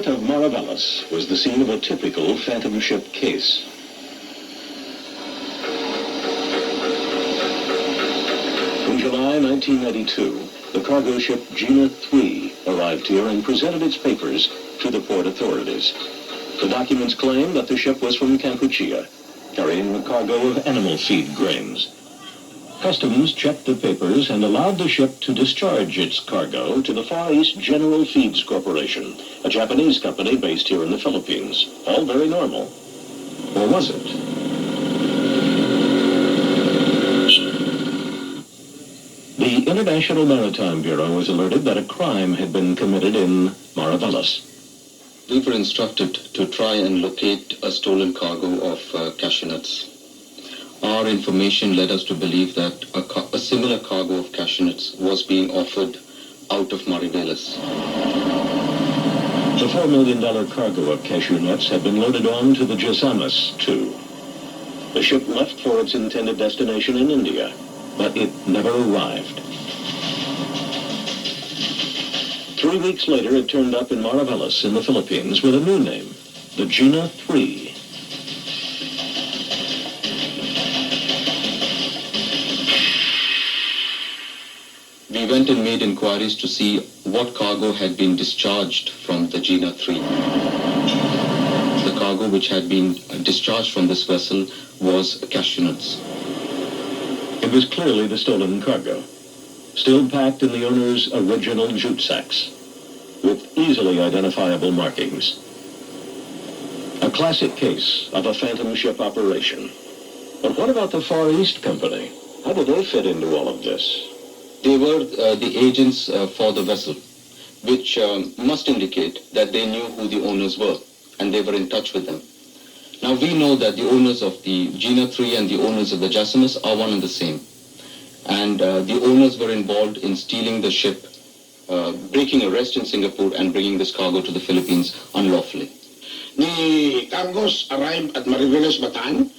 port of Mariveles was the scene of a typical phantom ship case. In July 1992, the cargo ship Gina 3 arrived here and presented its papers to the port authorities. The documents claim that the ship was from Kampuchea, carrying a cargo of animal feed grains. Customs checked the papers and allowed the ship to discharge its cargo to the Far East General Feeds Corporation, a Japanese company based here in the Philippines. All very normal. Or was it? The International Maritime Bureau was alerted that a crime had been committed in Mariveles. We were instructed to try and locate a stolen cargo of cashew nuts. Our information led us to believe that a similar cargo of cashew nuts was being offered out of Mariveles. The $4 million cargo of cashew nuts had been loaded on to the Jasamus, too. The ship left for its intended destination in India, but it never arrived. 3 weeks later, it turned up in Mariveles in the Philippines with a new name, the Gina 3. We went and made inquiries to see what cargo had been discharged from the Gina 3. The cargo which had been discharged from this vessel was cashew nuts. It was clearly the stolen cargo, still packed in the owner's original jute sacks, with easily identifiable markings. A classic case of a phantom ship operation. But what about the Far East Company? How did they fit into all of this? They were the agents for the vessel, which must indicate that they knew who the owners were, and they were in touch with them. Now we know that the owners of the Gina 3 and the owners of the Jasamus are one and the same. And the owners were involved in stealing the ship, breaking arrest in Singapore and bringing this cargo to the Philippines unlawfully. The cargos arrived at Mariveles, Bataan.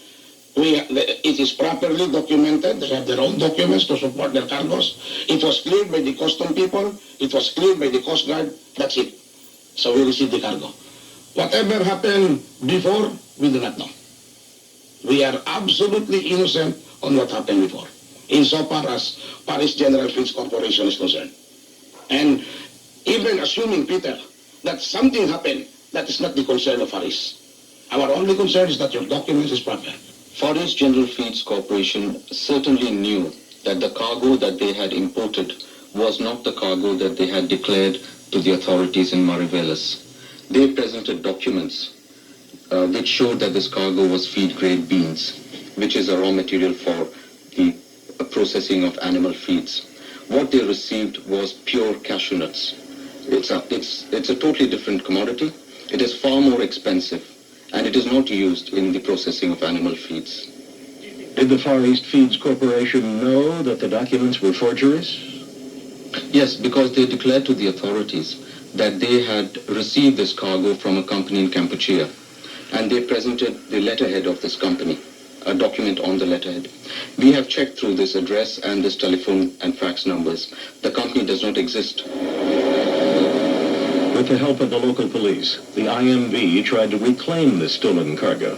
It is properly documented. They have their own documents to support their cargos. It was cleared by the custom people. It was cleared by the Coast Guard. That's it. So we received the cargo. Whatever happened before, we do not know. We are absolutely innocent on what happened before, insofar as Paris General Feeds Corporation is concerned. And even assuming, Peter, that something happened, that is not the concern of Paris. Our only concern is that your documents is proper. Far East General Feeds Corporation certainly knew that the cargo that they had imported was not the cargo that they had declared to the authorities in Mariveles. They presented documents which showed that this cargo was feed-grade beans, which is a raw material for the processing of animal feeds. What they received was pure cashew nuts. It's a totally different commodity. It is far more expensive, and it is not used in the processing of animal feeds. Did the Far East Feeds Corporation know that the documents were forgeries? Yes, because they declared to the authorities that they had received this cargo from a company in Kampuchea, and they presented the letterhead of this company, a document on the letterhead. We have checked through this address and this telephone and fax numbers. The company does not exist. With the help of the local police, the IMB tried to reclaim the stolen cargo.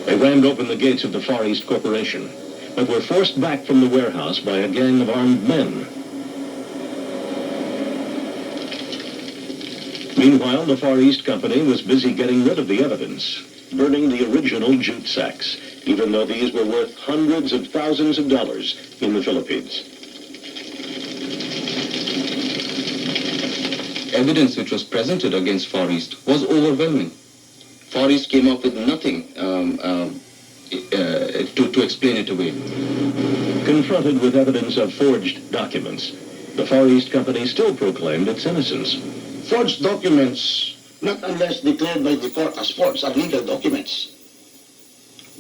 They rammed open the gates of the Far East Corporation, but were forced back from the warehouse by a gang of armed men. Meanwhile, the Far East Company was busy getting rid of the evidence, burning the original jute sacks, even though these were worth hundreds of thousands of dollars in the Philippines. Evidence which was presented against Far East was overwhelming. Far East came up with nothing to explain it away. Confronted with evidence of forged documents, the Far East Company still proclaimed its innocence. Forged documents, not unless declared by the court as forged, are legal documents.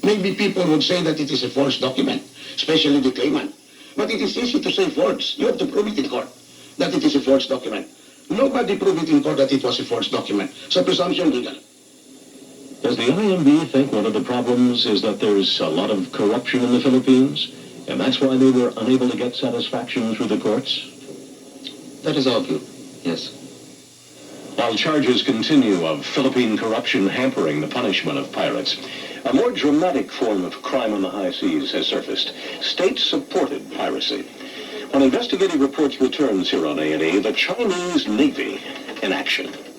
Maybe people would say that it is a forged document, especially the claimant. But it is easy to say forged. You have to prove it in court that it is a forged document. Nobody proved it in court that it was a forged document. So presumption legal. Does the IMB think one of the problems is that there's a lot of corruption in the Philippines, and that's why they were unable to get satisfaction through the courts? That is our view, yes. While charges continue of Philippine corruption hampering the punishment of pirates, a more dramatic form of crime on the high seas has surfaced. State-supported piracy. When investigative reports returns here on A&E, the Chinese Navy in action.